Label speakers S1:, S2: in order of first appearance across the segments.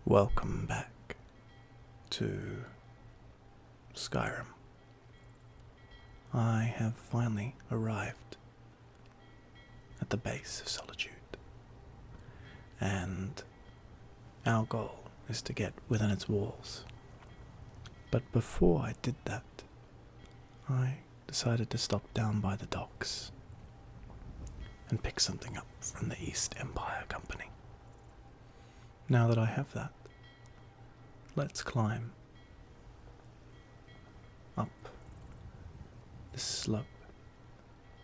S1: Welcome back to Skyrim. I have finally arrived at the base of Solitude, and our goal is to get within its walls. But before I did that, I decided to stop down by the docks and pick something up from the East Empire Company. Now that I have that, let's climb up this slope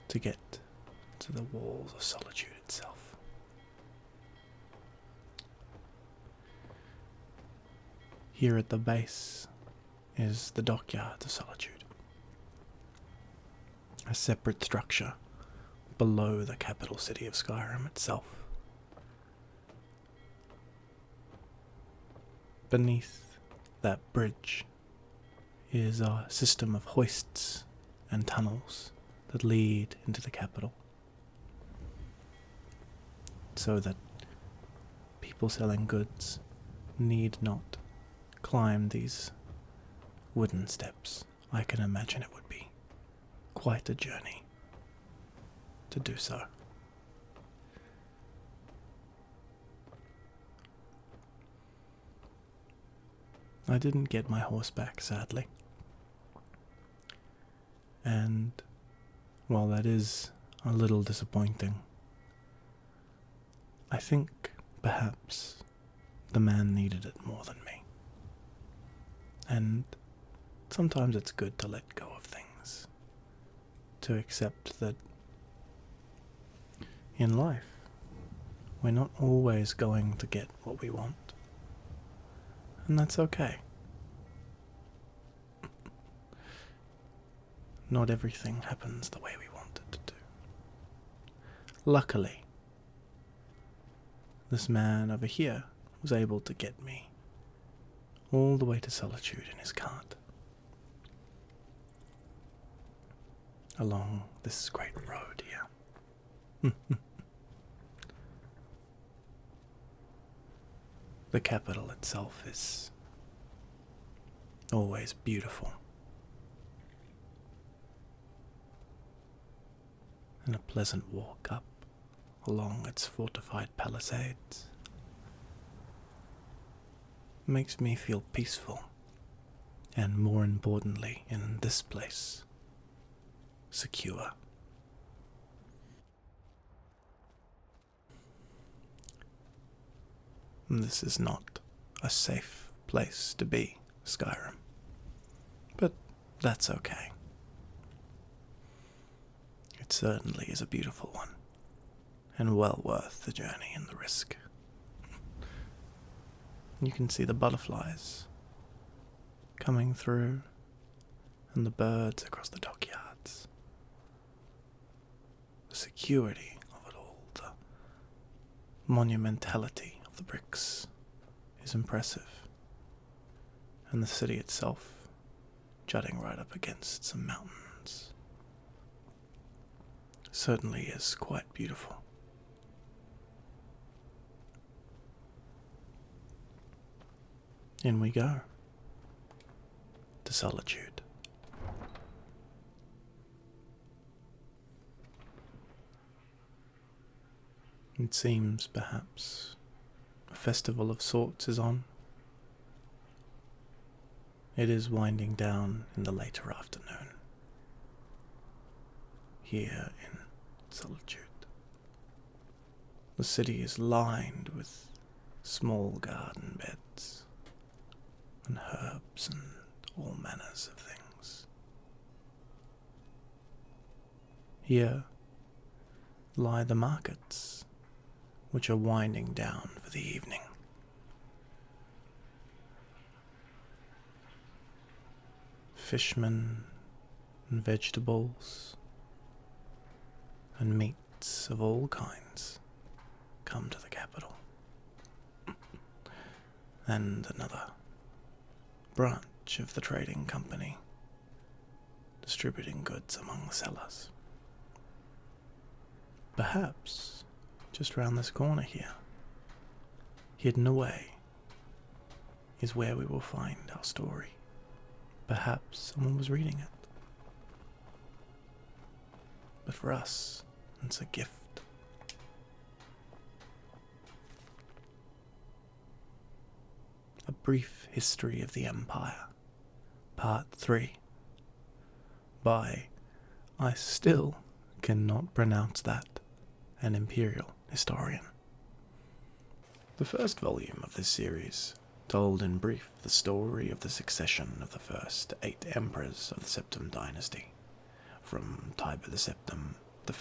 S1: to get to the walls of Solitude itself. Here at the base is the dockyard of Solitude, a separate structure below the capital city of Skyrim itself. Beneath that bridge is a system of hoists and tunnels that lead into the capital, so that people selling goods need not climb these wooden steps. I can imagine it would be quite a journey to do so. I didn't get my horse back, sadly. And while that is a little disappointing, I think perhaps the man needed it more than me. And sometimes it's good to let go of things, to accept that in life we're not always going to get what we want. And that's okay. Not everything happens the way we want it to do. Luckily, this man over here was able to get me all the way to Solitude in his cart, along this great road here. The capital itself is always beautiful, and a pleasant walk up along its fortified palisades makes me feel peaceful, and more importantly, in this place, secure. This is not a safe place to be, Skyrim, but that's okay. It certainly is a beautiful one, and well worth the journey and the risk. You can see the butterflies coming through, and the birds across the dockyards. The security of it all, the monumentality of the bricks is impressive, and the city itself jutting right up against some mountains certainly is quite beautiful. In we go to Solitude. It seems perhaps a festival of sorts is on. It is winding down in the later afternoon here in Solitude. The city is lined with small garden beds and herbs and all manners of things. Here lie the markets, which are winding down for the evening. Fishmen and vegetables and meats of all kinds come to the capital. And another branch of the trading company distributing goods among the sellers. Perhaps just round this corner here, hidden away is where we will find our story. Perhaps someone was reading it. But for us, it's a gift. A Brief History of the Empire, Part 3, by, I still cannot pronounce that, an imperial historian. The first volume of this series told in brief the story of the succession of the first 8 emperors of the Septim dynasty, from Tiber the Septim I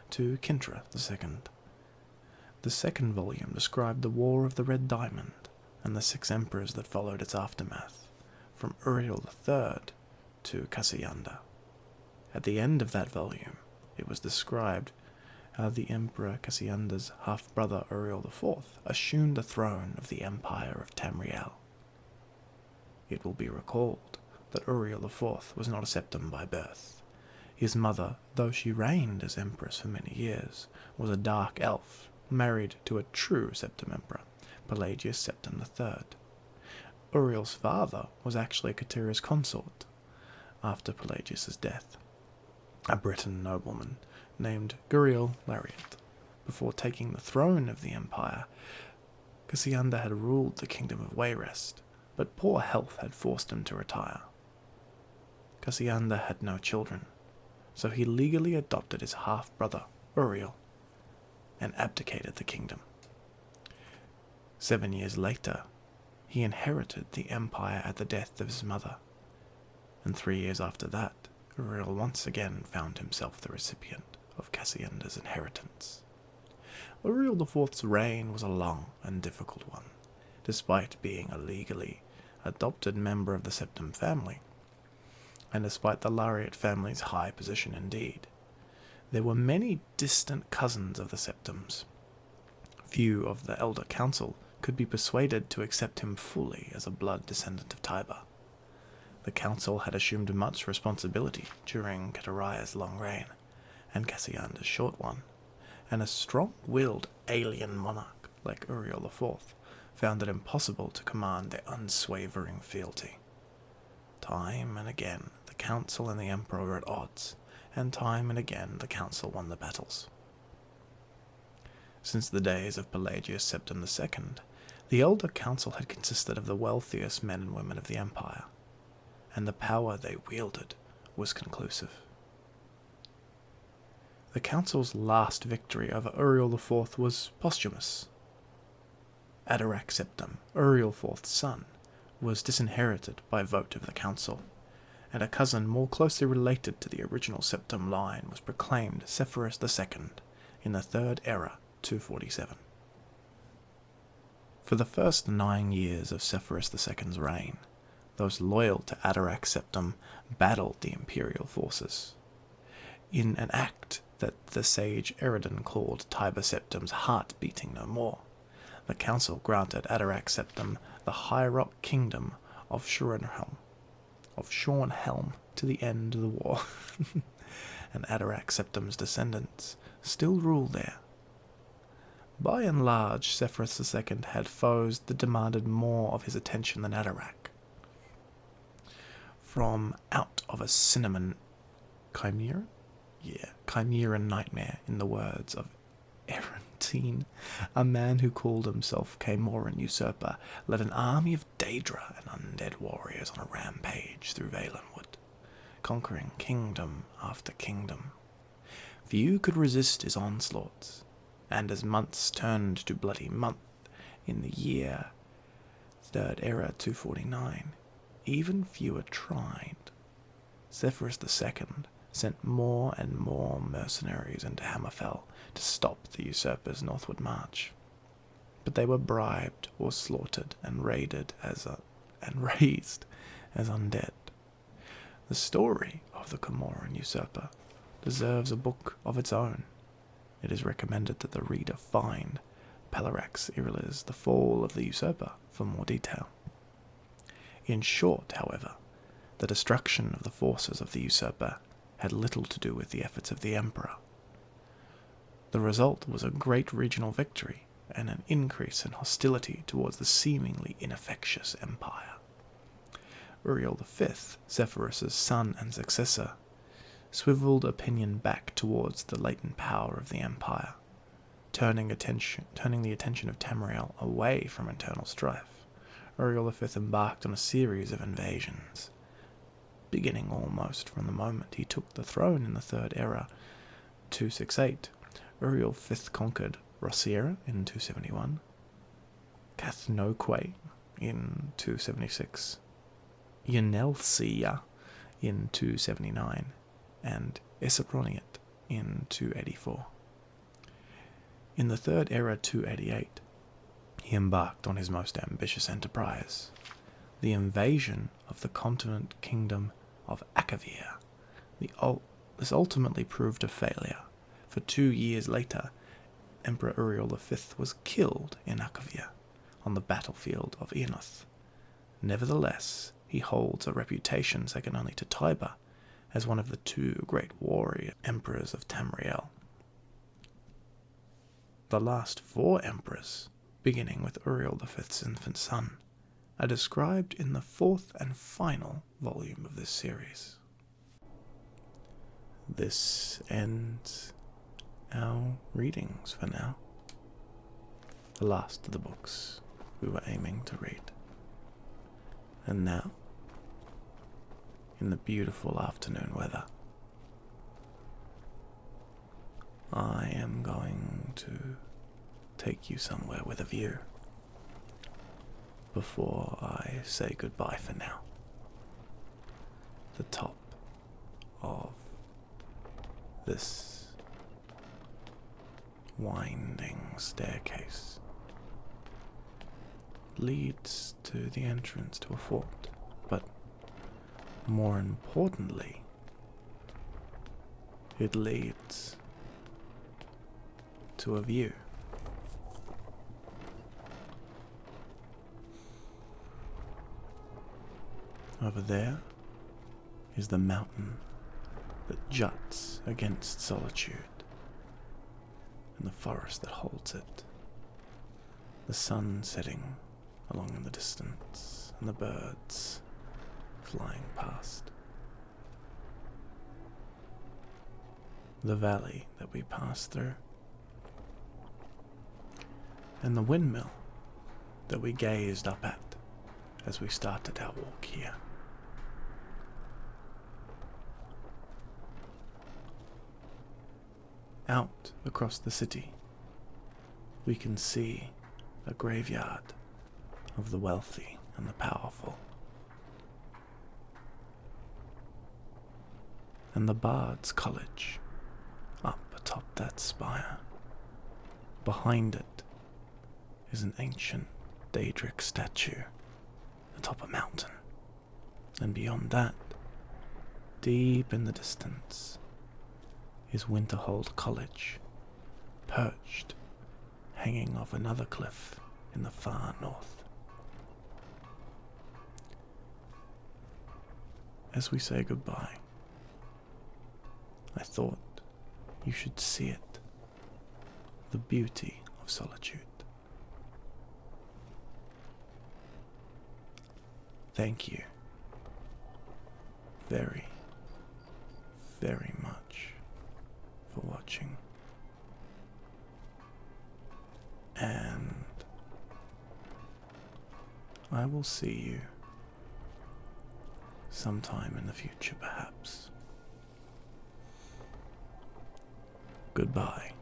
S1: to Kintra II. The second volume described the War of the Red Diamond and the 6 emperors that followed its aftermath, from Uriel III to Kaseyanda. At the end of that volume, it was described how the Emperor Kaseyanda's half-brother Uriel IV assumed the throne of the Empire of Tamriel. It will be recalled that Uriel IV was not a Septim by birth. His mother, though she reigned as empress for many years, was a dark elf, married to a true Septim emperor, Pelagius Septim III. Uriel's father was actually Katira's consort after Pelagius's death, a Breton nobleman named Guriel Lariat. Before taking the throne of the empire, Kaseyanda had ruled the kingdom of Wayrest, but poor health had forced him to retire. Kaseyanda had no children, so he legally adopted his half-brother, Uriel, and abdicated the kingdom. 7 years later, he inherited the empire at the death of his mother, and 3 years after that, Uriel once again found himself the recipient of Kaseyanda's inheritance. Uriel IV's reign was a long and difficult one, despite being a legally adopted member of the Septim family, and despite the Lariat family's high position indeed. There were many distant cousins of the Septims. Few of the elder council could be persuaded to accept him fully as a blood descendant of Tiber. The council had assumed much responsibility during Katira's long reign, and Kaseyanda's short one, and a strong-willed alien monarch like Uriel IV found it impossible to command their unswavering fealty. Time and again, the council and the emperor were at odds, and time and again the council won the battles. Since the days of Pelagius Septim II, the elder council had consisted of the wealthiest men and women of the empire, and the power they wielded was conclusive. The council's last victory over Uriel IV was posthumous. Adarak Septim, Uriel IV's son, was disinherited by vote of the council, and a cousin more closely related to the original Septim line was proclaimed Sepphoris II in the Third Era 247. For the first 9 years of Sepphoris II's reign, those loyal to Adarak Septim battled the imperial forces. In an act that the sage Eridan called Tiber Septim's heart beating no more, the council granted Adarak Septim the higher-up kingdom of Shornhelm to the end of the war, and Adarak Septim's descendants still rule there. By and large, Sepphoris II had foes that demanded more of his attention than Adarak. From out of a cinnamon chimeran nightmare, in the words of Erantine, a man who called himself Camoran usurper led an army of Daedra and undead warriors on a rampage through Valenwood, conquering kingdom after kingdom. Few could resist his onslaughts, and as months turned to bloody month in the year Third Era 249, even fewer tried. Sepphoris II sent more and more mercenaries into Hammerfell to stop the usurper's northward march, but they were bribed or slaughtered and raised as undead. The story of the Camoran usurper deserves a book of its own. It is recommended that the reader find Pelarax Irilis, The Fall of the Usurper, for more detail. In short, however, the destruction of the forces of the usurper had little to do with the efforts of the emperor. The result was a great regional victory and an increase in hostility towards the seemingly ineffectuous empire. Uriel V, Zephyrus's son and successor, swiveled opinion back towards the latent power of the empire, turning the attention of Tamriel away from internal strife. Uriel V embarked on a series of invasions, beginning almost from the moment he took the throne in the Third Era, 268. Uriel V conquered Rossiera in 271, Cathnoque in 276, Yenelsia in 279, and Esaroniet in 284. In the Third Era, 288, he embarked on his most ambitious enterprise, the invasion of the continent kingdom of Akavir. This ultimately proved a failure, for 2 years later, Emperor Uriel V was killed in Akavir on the battlefield of Enoth. Nevertheless, he holds a reputation second only to Tiber as one of the 2 great warrior emperors of Tamriel. The last 4 emperors, beginning with Uriel V's infant son, are described in the 4th and final volume of this series. This ends our readings for now. The last of the books we were aiming to read. And now, in the beautiful afternoon weather, I am going to take you somewhere with a view before I say goodbye for now. The top of this winding staircase leads to the entrance to a fort, but more importantly, it leads to a view. Over there is the mountain that juts against Solitude, and the forest that holds it. The sun setting along in the distance, and the birds flying past. The valley that we passed through, and the windmill that we gazed up at as we started our walk here. Out across the city, we can see a graveyard of the wealthy and the powerful, and the Bard's College up atop that spire. Behind it is an ancient Daedric statue atop a mountain, and beyond that, deep in the distance, is Winterhold College, perched, hanging off another cliff in the far north. As we say goodbye, I thought you should see it, the beauty of Solitude. Thank you very, very much for watching, and I will see you sometime in the future, perhaps. Goodbye.